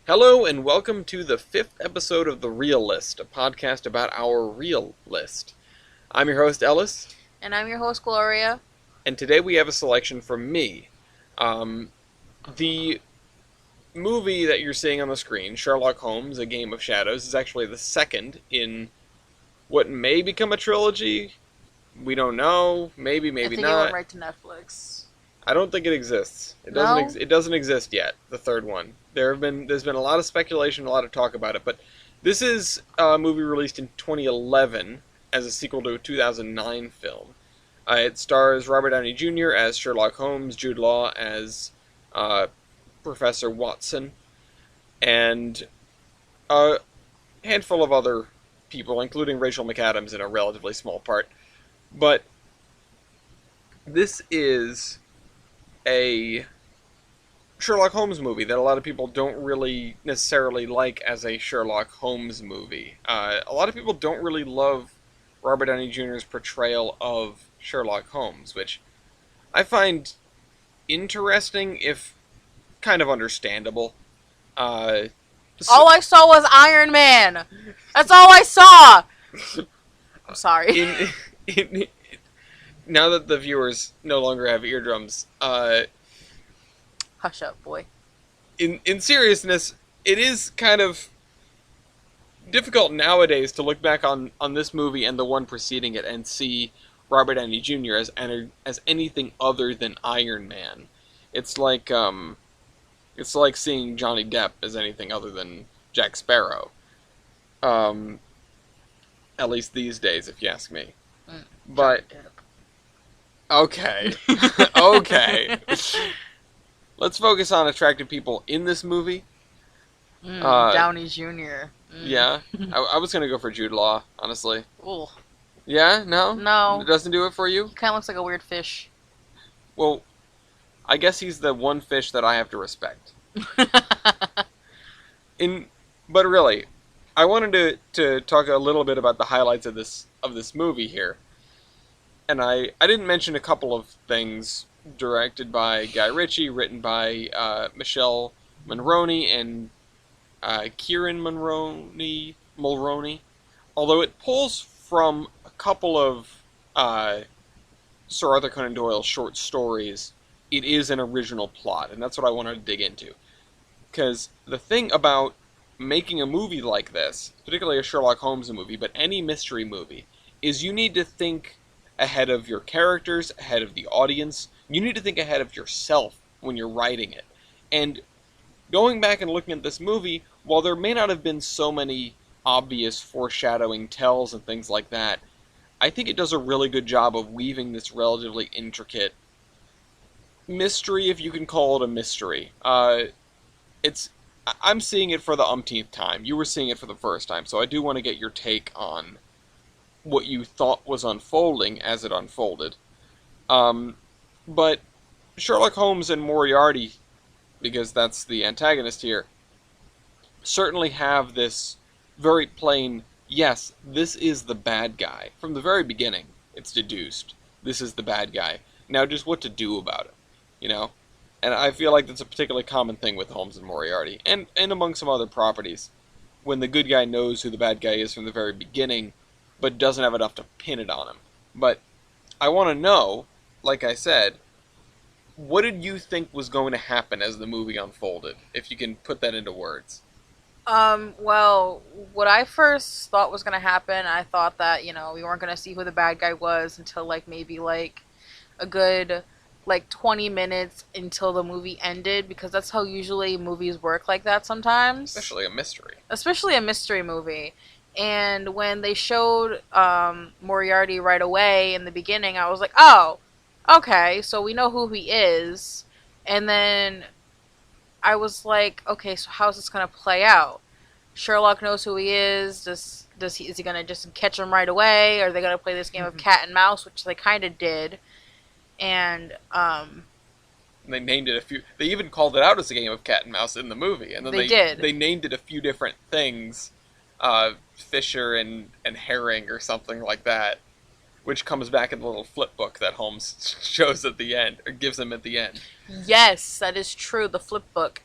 Hello and welcome to the 5th episode of The Real List, a podcast about our real list. I'm your host, Ellis. And I'm your host, Gloria. And today we have a selection from me. The movie that you're seeing on the screen, Sherlock Holmes, A Game of Shadows, is actually the second in what may become a trilogy. We don't know. Maybe I think not. it went right to Netflix. I don't think it exists. It doesn't exist yet, the third one. There's been a lot of speculation, a lot of talk about it, but this is a movie released in 2011 as a sequel to a 2009 film. It stars Robert Downey Jr. as Sherlock Holmes, Jude Law as Professor Watson, and a handful of other people, including Rachel McAdams in a relatively small part. But this is a Sherlock Holmes movie that a lot of people don't really necessarily like as a Sherlock Holmes movie. A lot of people don't really love Robert Downey Jr.'s portrayal of Sherlock Holmes, which I find interesting, if kind of understandable. All I saw was Iron Man. That's all I saw. I'm sorry. Now that the viewers no longer have eardrums, Hush up, boy. in seriousness, it is kind of difficult nowadays to look back on this movie and the one preceding it and see Robert Downey Jr. as anything other than Iron Man. It's like seeing Johnny Depp as anything other than Jack Sparrow. At least these days, if you ask me. But okay, okay. Let's focus on attractive people in this movie. Downey Jr. Yeah, I was gonna go for Jude Law, honestly. Ooh. Yeah, no, No. it doesn't do it for you. He kind of looks like a weird fish. Well, I guess he's the one fish that I have to respect. But really, I wanted to talk a little bit about the highlights of this movie here, and I didn't mention a couple of things. Directed by Guy Ritchie, written by Michelle Mulroney and Kieran Mulroney. Although it pulls from a couple of Sir Arthur Conan Doyle's short stories, it is an original plot, and that's what I wanted to dig into. Because the thing about making a movie like this, particularly a Sherlock Holmes movie, but any mystery movie, is you need to think ahead of your characters, ahead of the audience. You need to think ahead of yourself when you're writing it. And going back and looking at this movie, while there may not have been so many obvious foreshadowing tells and things like that, I think it does a really good job of weaving this relatively intricate mystery, if you can call it a mystery. I'm seeing it for the umpteenth time. You were seeing it for the first time, so I do want to get your take on what you thought was unfolding as it unfolded. But Sherlock Holmes and Moriarty, because that's the antagonist here, certainly have this very plain, yes, this is the bad guy. From the very beginning, it's deduced. This is the bad guy. Now just what to do about it, you know? And I feel like that's a particularly common thing with Holmes and Moriarty, and among some other properties. When the good guy knows who the bad guy is from the very beginning, but doesn't have enough to pin it on him. But I want to know, like I said, what did you think was going to happen as the movie unfolded? If you can put that into words. Well, what I first thought was going to happen, I thought that, we weren't going to see who the bad guy was until, maybe, a good, 20 minutes until the movie ended, because that's how usually movies work like that sometimes. Especially a mystery. Especially a mystery movie. And when they showed Moriarty right away in the beginning, I was like, oh, okay, so we know who he is. And then I was like, okay, so how's this going to play out? Sherlock knows who he is. Is he going to just catch him right away? Or are they going to play this game of cat and mouse, which they kind of did? And they named it a few. They even called it out as a game of cat and mouse in the movie, and then they did. They named it a few different things, Fisher and Herring or something like that, which comes back in the little flip book that Holmes shows at the end, or gives him at the end. Yes, that is true. The flip book.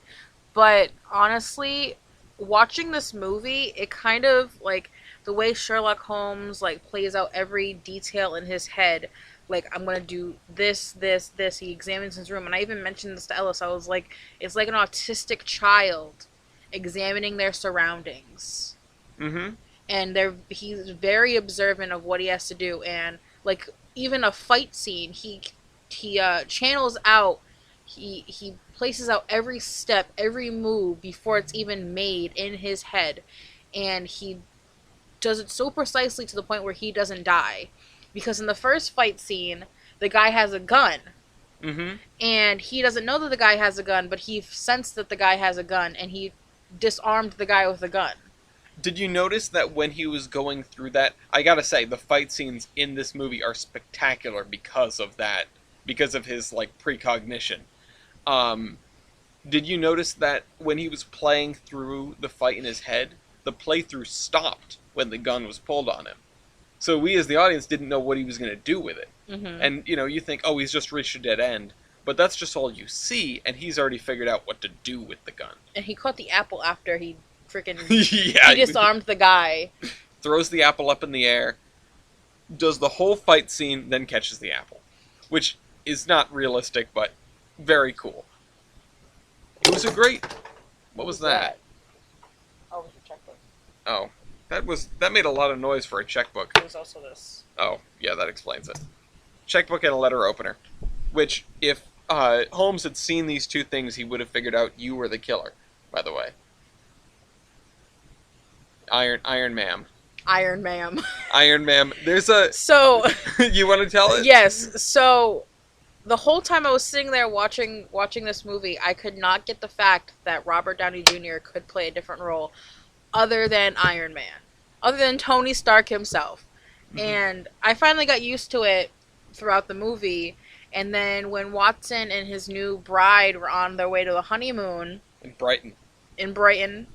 But honestly, watching this movie, it kind of like the way Sherlock Holmes like plays out every detail in his head. Like, I'm gonna do this, this, this. He examines his room, and I even mentioned this to Ellis. I was like, it's like an autistic child examining their surroundings, Mm-hmm. and he's very observant of what he has to do, and like even a fight scene, he channels out. He places out every step, every move before it's even made in his head, and he does it so precisely to the point where he doesn't die. Because in the first fight scene, the guy has a gun, Mm-hmm. and he doesn't know that the guy has a gun, but he sensed that the guy has a gun, and he disarmed the guy with a gun. Did you notice that when he was going through that, I gotta say, the fight scenes in this movie are spectacular because of that, because of his, like, precognition. Um, did you notice that when he was playing through the fight in his head, the playthrough stopped when the gun was pulled on him? So we as the audience didn't know what he was going to do with it. Mm-hmm. And, you think, oh, he's just reached a dead end. But that's just all you see, and he's already figured out what to do with the gun. And he caught the apple after he freaking Yeah. he disarmed the guy. Throws the apple up in the air, does the whole fight scene, then catches the apple. Which is not realistic, but very cool. It was a great... What was that? Oh, it was your checkbook. Oh, that made a lot of noise for a checkbook. It was also this. Oh, yeah, that explains it. Checkbook and a letter opener. Which, if Holmes had seen these two things, he would have figured out you were the killer, by the way. Iron Ma'am. Iron Man. Iron Ma'am. There's a... So... You want to tell it? Yes, so... The whole time I was sitting there watching this movie, I could not get the fact that Robert Downey Jr. could play a different role other than Iron Man. Other than Tony Stark himself. Mm-hmm. And I finally got used to it throughout the movie. And then when Watson and his new bride were on their way to the honeymoon... In Brighton.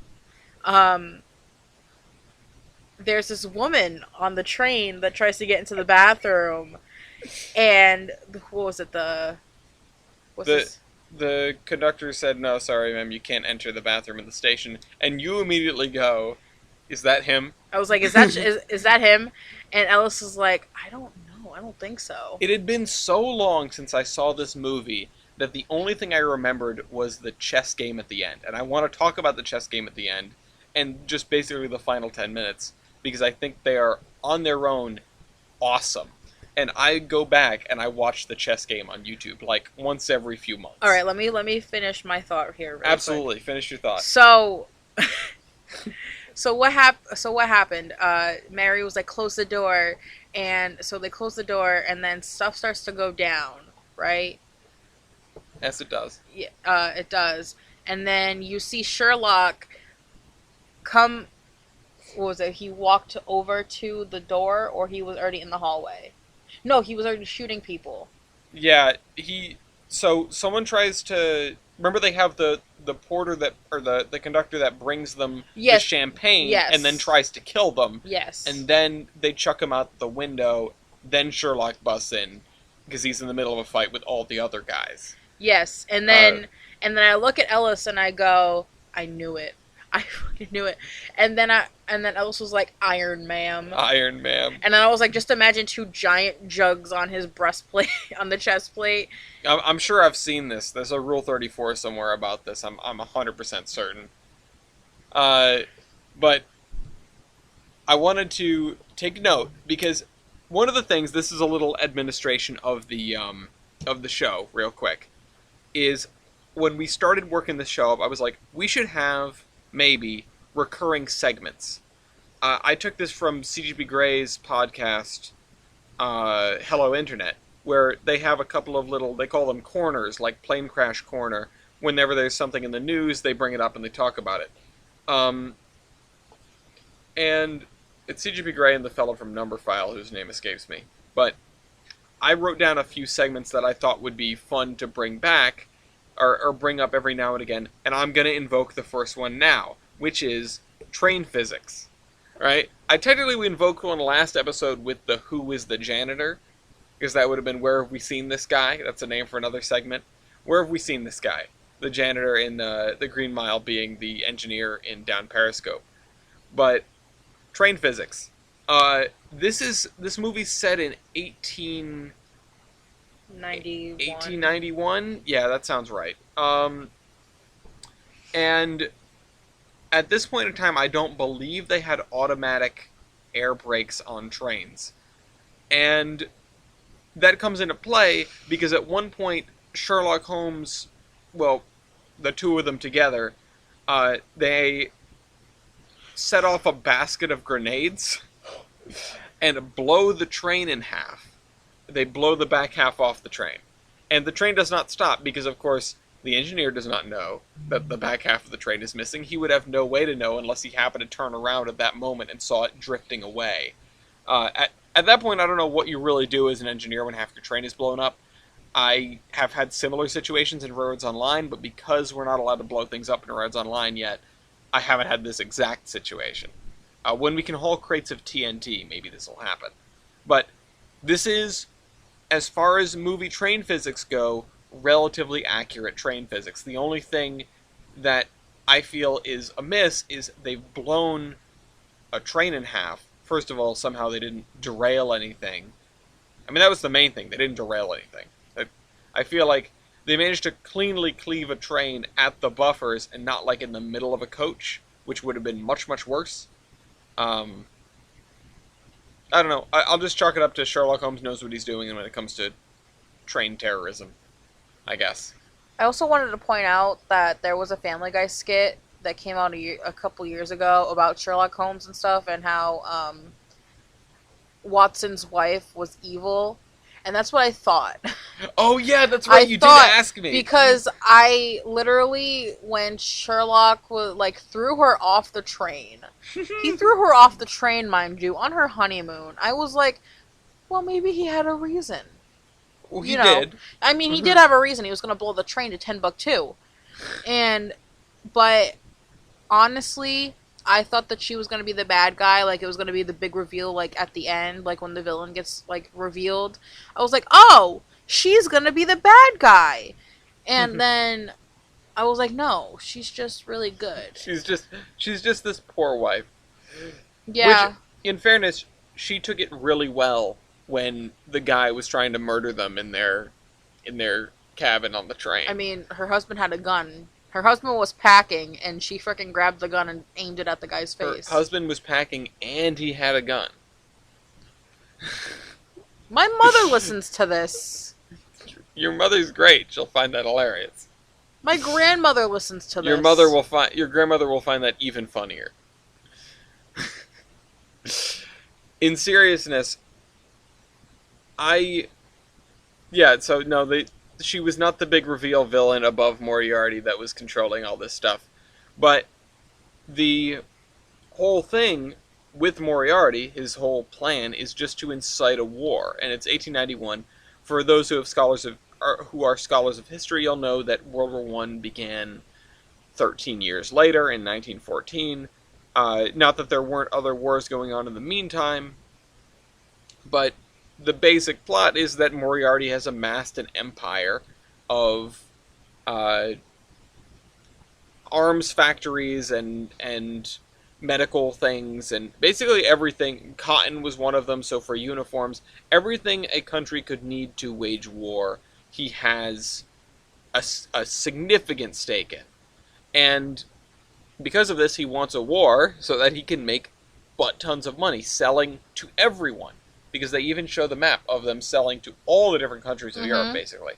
There's this woman on the train that tries to get into the bathroom. And what was it? The conductor said, "No, sorry, ma'am, you can't enter the bathroom in the station." And you immediately go, "Is that him?" I was like, "Is that him?" And Ellis was like, "I don't know. I don't think so." It had been so long since I saw this movie that the only thing I remembered was the chess game at the end. And I want to talk about the chess game at the end and just basically the final 10 minutes because I think they are on their own awesome. And I go back and I watch the chess game on YouTube like once every few months. All right, let me finish my thought here. Absolutely, quick. Finish your thought. So what happened? Mary was like, "Close the door," and so they close the door, and then stuff starts to go down, right? Yes, it does. Yeah, it does. And then you see Sherlock come. What was it? He walked over to the door, or he was already in the hallway. No, he was already shooting people. Yeah, so someone tries to... Remember they have the porter that... Or the conductor that brings them the champagne and then tries to kill them. Yes. And then they chuck him out the window. Then Sherlock busts in because he's in the middle of a fight with all the other guys. Yes, and then I look at Ellis and I go, "I knew it. I fucking knew it." And then Ellis was like, "Iron Ma'am." Iron Ma'am. And then I was like, just imagine two giant jugs on his breastplate, on the chest plate. I'm sure I've seen this. There's a Rule 34 somewhere about this. I'm 100% certain. But I wanted to take note because one of the things, this is a little administration of the show, real quick, is when we started working the show up, I was like, we should have maybe recurring segments. I took this from CGP Gray's podcast, Hello Internet, where they have a couple of little, they call them corners, like Plane Crash Corner. Whenever there's something in the news, they bring it up and they talk about it. And it's CGP Grey and the fellow from Numberphile, whose name escapes me. But I wrote down a few segments that I thought would be fun to bring back, or bring up every now and again, and I'm going to invoke the first one now, which is train physics. Right? I technically invoked one last episode with the Who is the Janitor, because that would have been Where Have We Seen This Guy? That's a name for another segment. Where have we seen this guy? the janitor in the Green Mile being the engineer in Down Periscope. But train physics. This movie's set in 91. 1891. Yeah, that sounds right. And at this point in time, I don't believe they had automatic air brakes on trains. And that comes into play because at one point, Sherlock Holmes, well, the two of them together, they set off a basket of grenades and blow the train in half. They blow the back half off the train. And the train does not stop because, of course, the engineer does not know that the back half of the train is missing. He would have no way to know unless he happened to turn around at that moment and saw it drifting away. At that point, I don't know what you really do as an engineer when half your train is blown up. I have had similar situations in Railroads Online, but because we're not allowed to blow things up in Railroads Online yet, I haven't had this exact situation. When we can haul crates of TNT, maybe this will happen. But this is, as far as movie train physics go, relatively accurate train physics. The only thing that I feel is amiss is they've blown a train in half. First of all, somehow they didn't derail anything. I mean, that was the main thing. They didn't derail anything. I feel like they managed to cleanly cleave a train at the buffers and not like in the middle of a coach, which would have been much, much worse. I don't know. I'll just chalk it up to Sherlock Holmes knows what he's doing when it comes to train terrorism, I guess. I also wanted to point out that there was a Family Guy skit that came out a couple years ago about Sherlock Holmes and stuff, and how Watson's wife was evil. And that's what I thought. Oh, yeah, that's right. You did ask me. Because I literally, when Sherlock threw her off the train, he threw her off the train, mind you, on her honeymoon. I was like, well, maybe he had a reason. Well, he did. I mean, he did have a reason. He was going to blow the train to Timbuktu. But honestly, I thought that she was going to be the bad guy, like it was going to be the big reveal, like at the end, like when the villain gets like revealed. I was like, oh, she's going to be the bad guy. And then I was like, no, she's just really good. She's just this poor wife. Yeah. Which, in fairness, she took it really well when the guy was trying to murder them in their cabin on the train. I mean, her husband had a gun. Her husband was packing, and she freaking grabbed the gun and aimed it at the guy's face. Her husband was packing, and he had a gun. My mother listens to this. Your mother's great. She'll find that hilarious. My grandmother listens to this. Your grandmother will find that even funnier. In seriousness, she was not the big reveal villain above Moriarty that was controlling all this stuff. But the whole thing with Moriarty, his whole plan, is just to incite a war. And it's 1891. For those who are scholars of history, you'll know that World War I began 13 years later in 1914. Not that there weren't other wars going on in the meantime, but the basic plot is that Moriarty has amassed an empire of arms factories and medical things, and basically everything. Cotton was one of them, so for uniforms, everything a country could need to wage war, he has a significant stake in. And because of this, he wants a war so that he can make butt tons of money selling to everyone. Because they even show the map of them selling to all the different countries of Europe, basically.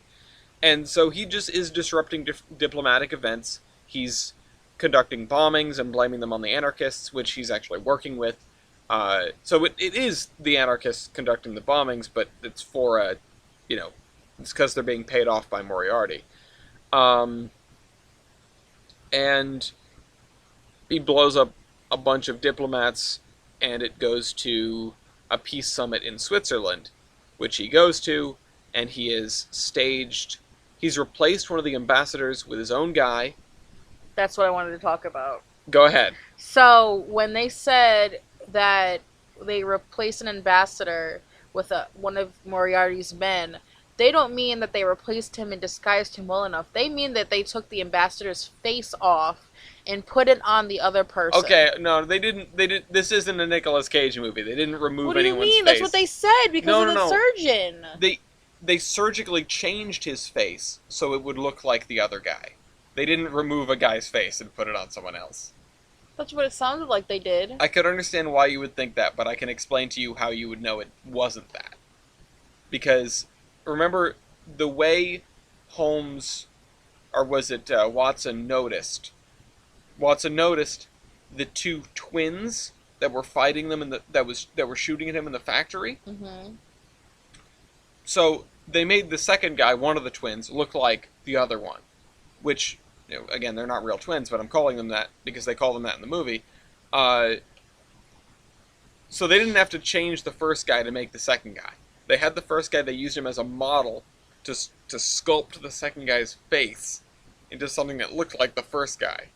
And so he just is disrupting diplomatic events. He's conducting bombings and blaming them on the anarchists, which he's actually working with. So it is the anarchists conducting the bombings, but it's for it's because they're being paid off by Moriarty. And he blows up a bunch of diplomats, and it goes to a peace summit in Switzerland, which he goes to, and he's replaced one of the ambassadors with his own guy. That's what I wanted to talk about. Go ahead. So, when they said that they replaced an ambassador with one of Moriarty's men, they don't mean that they replaced him and disguised him well enough. They mean that they took the ambassador's face off and put it on the other person. Okay, no, they didn't. They did. This isn't a Nicolas Cage movie. They didn't remove What do you anyone's mean? face. That's what they said because No, of the no, no. surgeon. They surgically changed his face so it would look like the other guy. They didn't remove a guy's face and put it on someone else. That's what it sounded like they did. I could understand why you would think that, but I can explain to you how you would know it wasn't that. Because, remember, the way Holmes, or was it Watson noticed the two twins that were fighting them that were shooting at him in the factory. Mm-hmm. So they made the second guy, one of the twins, look like the other one, which, again, they're not real twins, but I'm calling them that because they call them that in the movie. So they didn't have to change the first guy to make the second guy. They had the first guy, they used him as a model to sculpt the second guy's face into something that looked like the first guy,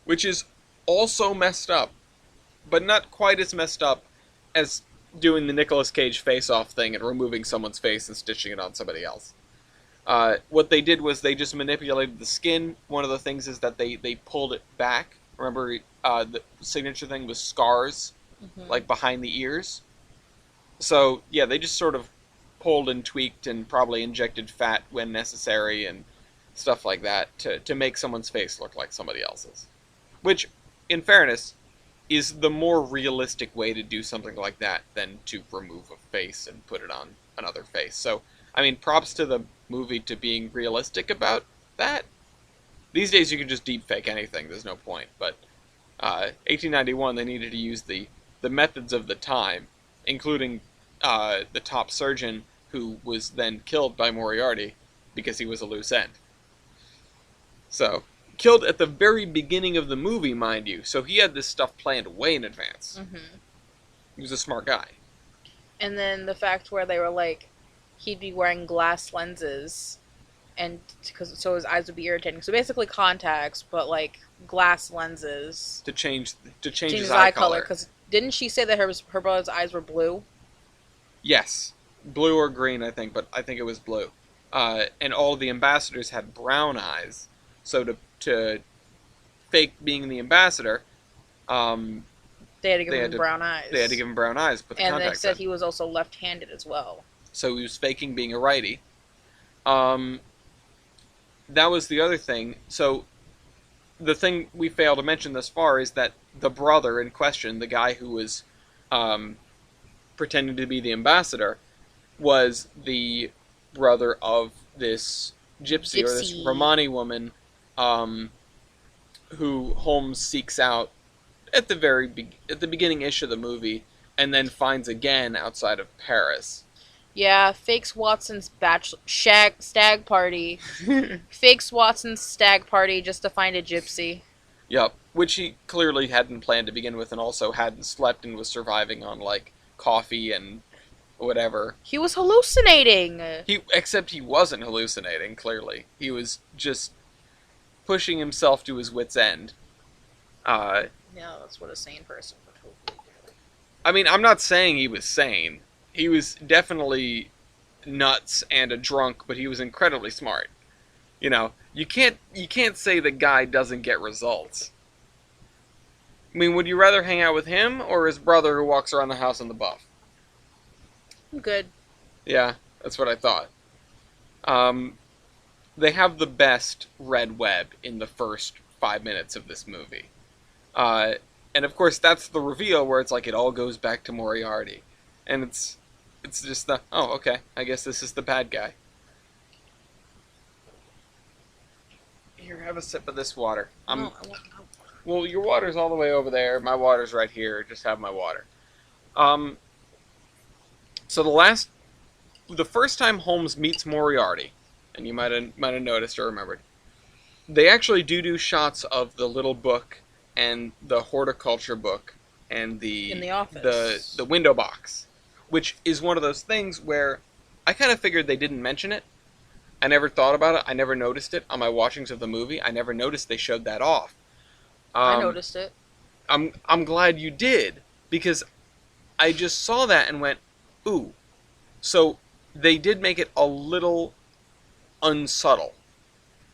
which is also messed up, but not quite as messed up as doing the Nicolas Cage face-off thing and removing someone's face and stitching it on somebody else. What they did was they just manipulated the skin. One of the things is that they pulled it back. Remember, the signature thing was scars, like behind the ears. So, yeah, they just sort of pulled and tweaked and probably injected fat when necessary and stuff like that to make someone's face look like somebody else's. Which, in fairness, is the more realistic way to do something like that than to remove a face and put it on another face. So, I mean, props to the movie to being realistic about that. These days you can just deep fake anything, there's no point. But 1891, they needed to use the methods of the time, including the top surgeon who was then killed by Moriarty because he was a loose end. So, killed at the very beginning of the movie, mind you, so he had this stuff planned way in advance. He was a smart guy. And then the fact where they were like, he'd be wearing glass lenses, and so his eyes would be irritating. So basically contacts, but like glass lenses To change his eye color. Because didn't she say that her brother's eyes were blue? Yes. Blue or green, I think, but I think it was blue. And all of the ambassadors had brown eyes. So to fake being the ambassador, they had to give him brown eyes. They had to give him brown eyes. Put the and they contacts said in. he was also left-handed as well. So he was faking being a righty. That was the other thing. So the thing we failed to mention thus far is that the brother in question, the guy who was pretending to be the ambassador, was the brother of this gypsy. Or this Romani woman who Holmes seeks out at the beginning-ish of the movie, and then finds again outside of Paris. Yeah, fakes Watson's stag party. Fakes Watson's stag party just to find a gypsy. Yep, which he clearly hadn't planned to begin with, and also hadn't slept and was surviving on, like, coffee and whatever. He was hallucinating! Except he wasn't hallucinating, clearly. He was just pushing himself to his wit's end. No, that's what a sane person would hopefully do. I mean, I'm not saying he was sane. He was definitely nuts and a drunk, but he was incredibly smart. You know, you can't say the guy doesn't get results. I mean, would you rather hang out with him or his brother who walks around the house in the buff? I'm good. Yeah, that's what I thought. They have the best red web in the first 5 minutes of this movie. And of course, that's the reveal where it's like it all goes back to Moriarty. And it's just oh, okay, I guess this is the bad guy. Here, have a sip of this water. No. Well, your water's all the way over there. My water's right here. Just have my water. So the first time Holmes meets Moriarty, and you might have noticed or remembered, they actually do shots of the little book and the horticulture book and in the office. the window box, which is one of those things where I kind of figured they didn't mention it. I never thought about it. I never noticed it on my watchings of the movie. I never noticed they showed that off. I noticed it. I'm glad you did, because I just saw that and went, ooh. So they did make it a little unsubtle.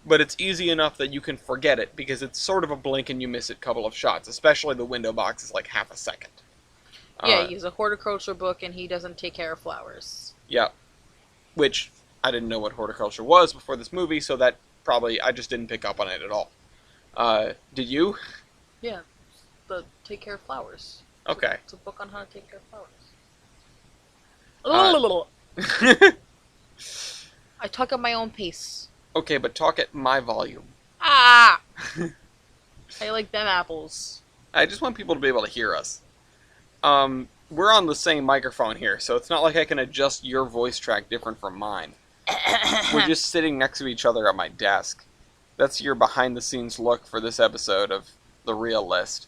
But it's easy enough that you can forget it because it's sort of a blink and you miss it couple of shots, especially the window box is like half a second. Yeah, he's a horticulture book and he doesn't take care of flowers. Yeah. Which I didn't know what horticulture was before this movie, so that probably I just didn't pick up on it at all. Did you? Yeah, the take care of flowers. Okay. It's a book on how to take care of flowers. I talk at my own pace. Okay, but talk at my volume. Ah! I like them apples. I just want people to be able to hear us. We're on the same microphone here, so it's not like I can adjust your voice track different from mine. We're just sitting next to each other at my desk. That's your behind-the-scenes look for this episode of The Real List.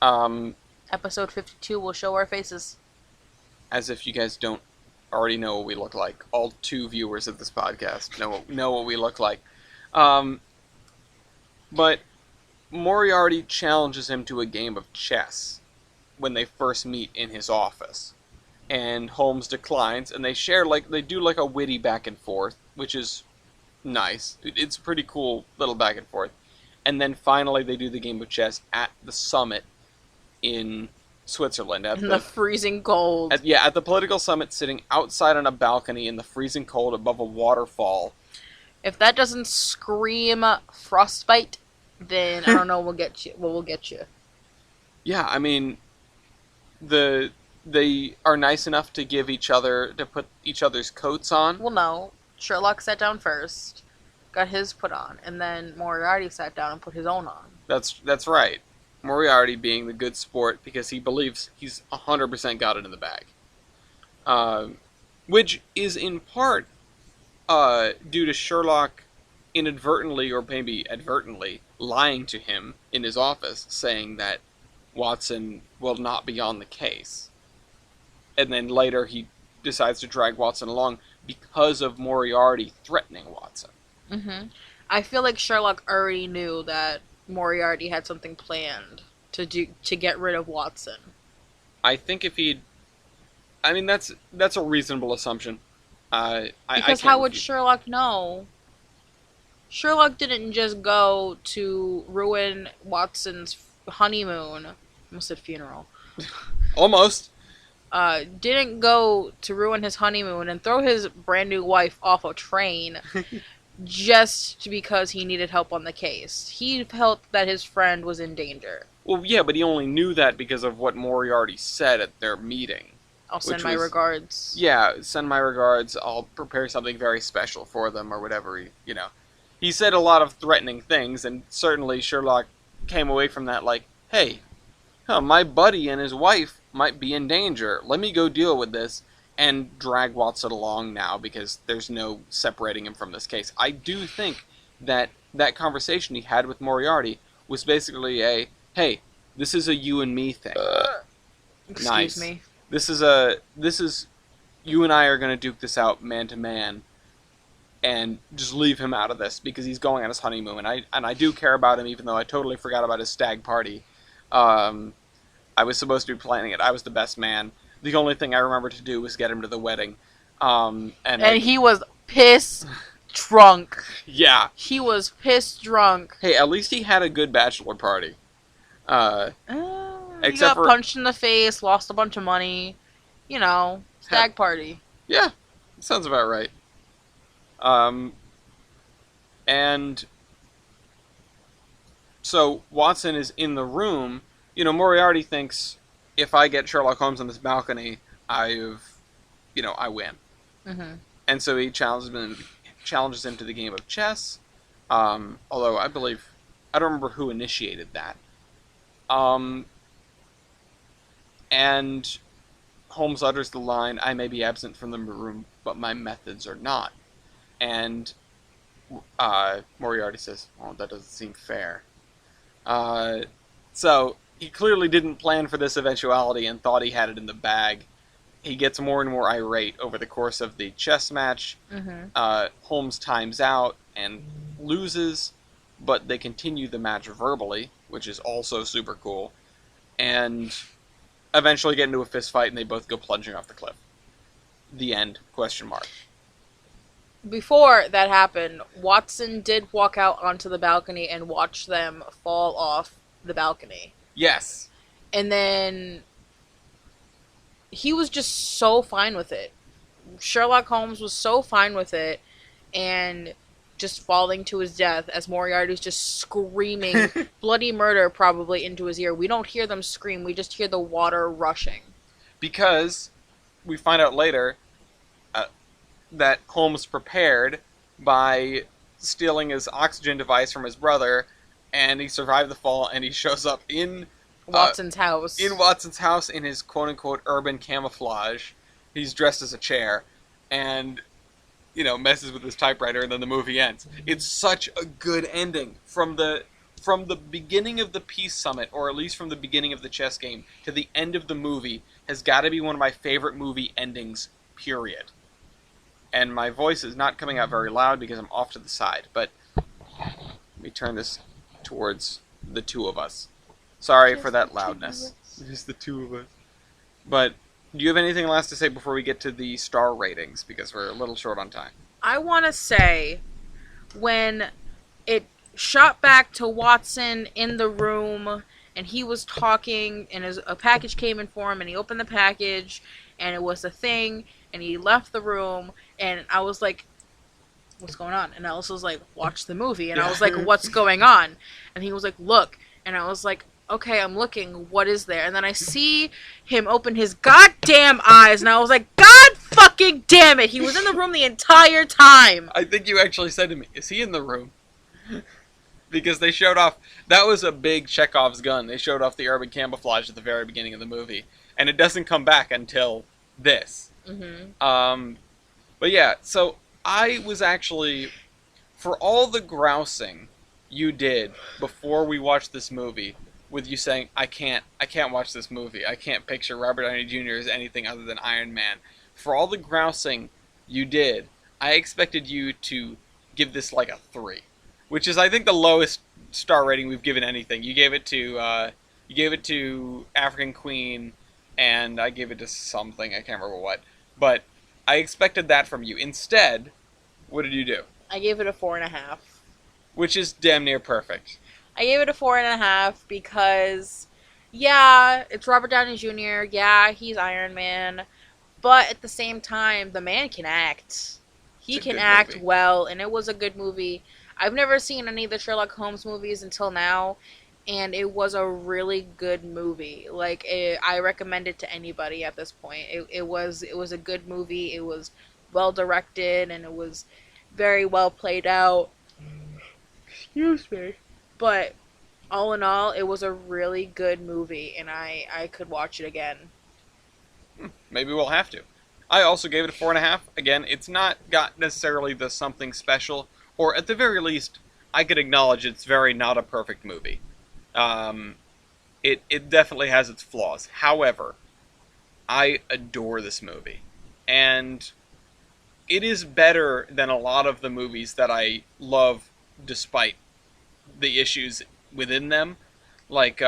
Episode 52 will show our faces. As if you guys don't already know what we look like. All 2 viewers of this podcast know what we look like. But Moriarty challenges him to a game of chess when they first meet in his office. And Holmes declines, and they do a witty back and forth, which is nice. It's a pretty cool little back and forth. And then finally they do the game of chess at the summit in Switzerland. In the freezing cold. At the political summit, sitting outside on a balcony in the freezing cold above a waterfall. If that doesn't scream frostbite, then I don't know what will get you. Yeah, I mean, they are nice enough to put each other's coats on. Well, no. Sherlock sat down first, got his put on, and then Moriarty sat down and put his own on. That's right. Moriarty being the good sport because he believes he's 100% got it in the bag. Which is in part due to Sherlock inadvertently or maybe advertently lying to him in his office, saying that Watson will not be on the case. And then later he decides to drag Watson along because of Moriarty threatening Watson. Mm-hmm. I feel like Sherlock already knew that Moriarty had something planned to get rid of Watson. I think if he'd... I mean, that's a reasonable assumption. Because how would Sherlock know? Sherlock didn't just go to ruin Watson's honeymoon. I almost said funeral. Almost. Didn't go to ruin his honeymoon and throw his brand new wife off a train just because he needed help on the case. He felt that his friend was in danger. Well, yeah, but he only knew that because of what Moriarty said at their meeting. I'll send my regards. Yeah, send my regards. I'll prepare something very special for them or whatever. He said a lot of threatening things, and certainly Sherlock came away from that like, hey, my buddy and his wife might be in danger. Let me go deal with this and drag Watson along now because there's no separating him from this case. I do think that conversation he had with Moriarty was basically hey, this is a you and me thing. Excuse me. This is you and I are going to duke this out man to man and just leave him out of this because he's going on his honeymoon and I do care about him even though I totally forgot about his stag party. I was supposed to be planning it. I was the best man. The only thing I remember to do was get him to the wedding. And he was piss drunk. Yeah. He was piss drunk. Hey, at least he had a good bachelor party. He got punched in the face, lost a bunch of money. Stag party. Yeah, sounds about right. And so Watson is in the room. Moriarty thinks if I get Sherlock Holmes on this balcony, I win. Mm-hmm. And so he challenges him to the game of chess. Although I don't remember who initiated that. And Holmes utters the line, I may be absent from the room, but my methods are not. And Moriarty says, oh, that doesn't seem fair. So he clearly didn't plan for this eventuality and thought he had it in the bag. He gets more and more irate over the course of the chess match. Mm-hmm. Holmes times out and loses, but they continue the match verbally, which is also super cool. And eventually get into a fist fight, and they both go plunging off the cliff. The end? Question mark. Before that happened, Watson did walk out onto the balcony and watch them fall off the balcony. Yes. And then he was just so fine with it. Sherlock Holmes was so fine with it and just falling to his death as Moriarty's just screaming bloody murder probably into his ear. We don't hear them scream, we just hear the water rushing. Because we find out later that Holmes prepared by stealing his oxygen device from his brother, and he survived the fall, and he shows up in Watson's house. In Watson's house in his quote-unquote urban camouflage. He's dressed as a chair, and, you know, messes with his typewriter, and then the movie ends. It's such a good ending. From the beginning of the Peace Summit, or at least from the beginning of the chess game, to the end of the movie, has got to be one of my favorite movie endings, period. And my voice is not coming out very loud because I'm off to the side, but let me turn this towards the two of us. Sorry for that loudness. Just the two of us. But do you have anything last to say before we get to the star ratings? Because we're a little short on time. I want to say, when it shot back to Watson in the room, and he was talking, and a package came in for him, and he opened the package, and it was a thing, and he left the room, and I was like, what's going on? And Alice was like, watch the movie. And I was like, what's going on? And he was like, look. And I was like, okay, I'm looking. What is there? And then I see him open his goddamn eyes, and I was like, God fucking damn it! He was in the room the entire time! I think you actually said to me, is he in the room? Because they showed off, that was a big Chekhov's gun. They showed off the urban camouflage at the very beginning of the movie. And it doesn't come back until this. Mm-hmm. But yeah, so I was actually, for all the grousing you did before we watched this movie, with you saying, I can't watch this movie, I can't picture Robert Downey Jr. as anything other than Iron Man. For all the grousing you did, I expected you to give this like a 3. Which is, I think, the lowest star rating we've given anything. You gave it to African Queen, and I gave it to something, I can't remember what. But I expected that from you. Instead, what did you do? I gave it a 4.5. Which is damn near perfect. I gave it a 4.5 because, yeah, it's Robert Downey Jr., yeah, he's Iron Man, but at the same time, the man can act. He can act well, and it was a good movie. I've never seen any of the Sherlock Holmes movies until now, and it was a really good movie. Like, I recommend it to anybody at this point. It was a good movie. It was well directed, and it was very well played out. Excuse me. But all in all, it was a really good movie, and I could watch it again. Maybe we'll have to. I also gave it a 4.5. Again, it's not got necessarily the something special, or at the very least, I could acknowledge it's very not a perfect movie. It definitely has its flaws. However, I adore this movie. And it is better than a lot of the movies that I love despite the issues within them. Like,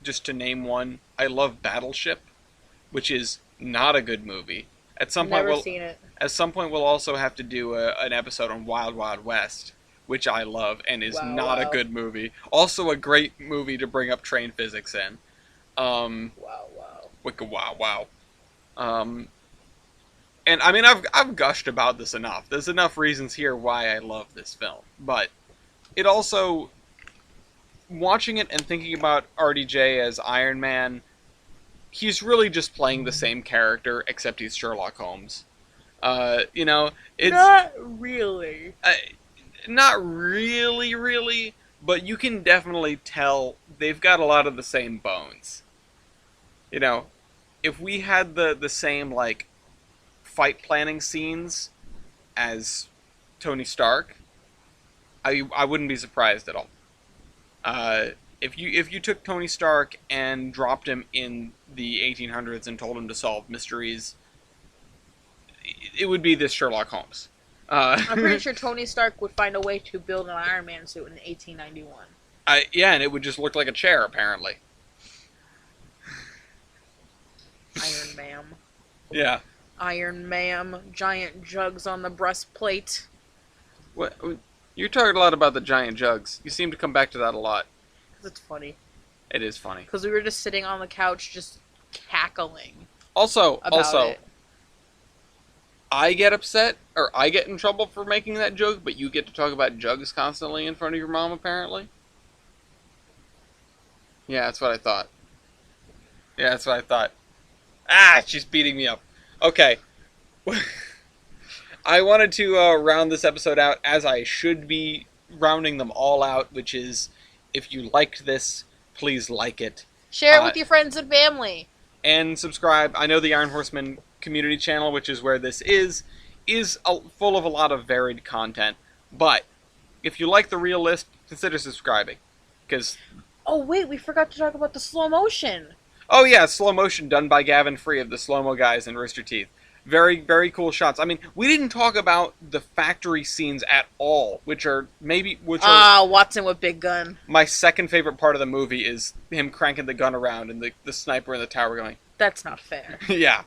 just to name one, I love Battleship, which is not a good movie. At some point, At some point, we'll also have to do an episode on Wild Wild West, which I love and is not a good movie. Also, a great movie to bring up train physics in. Wicca wow wow. And I mean, I've gushed about this enough. There's enough reasons here why I love this film, but it also, watching it and thinking about RDJ as Iron Man, he's really just playing the same character, except he's Sherlock Holmes. You know, it's not really. Not really, but you can definitely tell they've got a lot of the same bones. You know, if we had the same, like, fight planning scenes as Tony Stark, I wouldn't be surprised at all. If you took Tony Stark and dropped him in the 1800s and told him to solve mysteries, it would be this Sherlock Holmes. I'm pretty sure Tony Stark would find a way to build an Iron Man suit in 1891. Yeah, and it would just look like a chair, apparently. Iron Man. Yeah. Iron ma'am, giant jugs on the breastplate. What? You talked a lot about the giant jugs. You seem to come back to that a lot. Because it's funny. It is funny. Because we were just sitting on the couch just cackling Also, about it. I get upset, or I get in trouble for making that joke, but you get to talk about jugs constantly in front of your mom, apparently? Yeah, that's what I thought. Yeah, that's what I thought. Ah, she's beating me up. Okay. I wanted to round this episode out as I should be rounding them all out, which is, if you liked this, please like it. Share it with your friends and family. And subscribe. I know the Iron Horseman community channel, which is where this is full of a lot of varied content. But if you like the real list, consider subscribing. Because... Oh, wait, we forgot to talk about the slow motion. Oh, yeah, slow motion done by Gavin Free of the Slow-Mo Guys and Rooster Teeth. Very, very cool shots. I mean, we didn't talk about the factory scenes at all, which are Watson with big gun. My second favorite part of the movie is him cranking the gun around and the sniper in the tower going, That's not fair. yeah.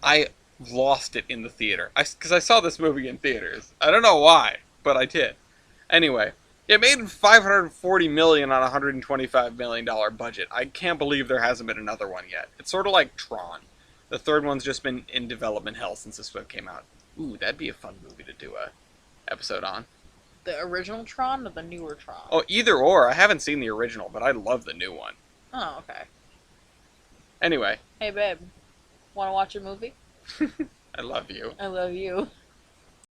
I lost it in the theater. Because I saw this movie in theaters. I don't know why, but I did. Anyway, it made $540 million on a $125 million budget. I can't believe there hasn't been another one yet. It's sort of like Tron. The third one's just been in development hell since this one came out. Ooh, that'd be a fun movie to do a episode on. The original Tron or the newer Tron? Oh, either or. I haven't seen the original, but I love the new one. Oh, okay. Anyway. Hey, babe. Want to watch a movie? I love you. I love you.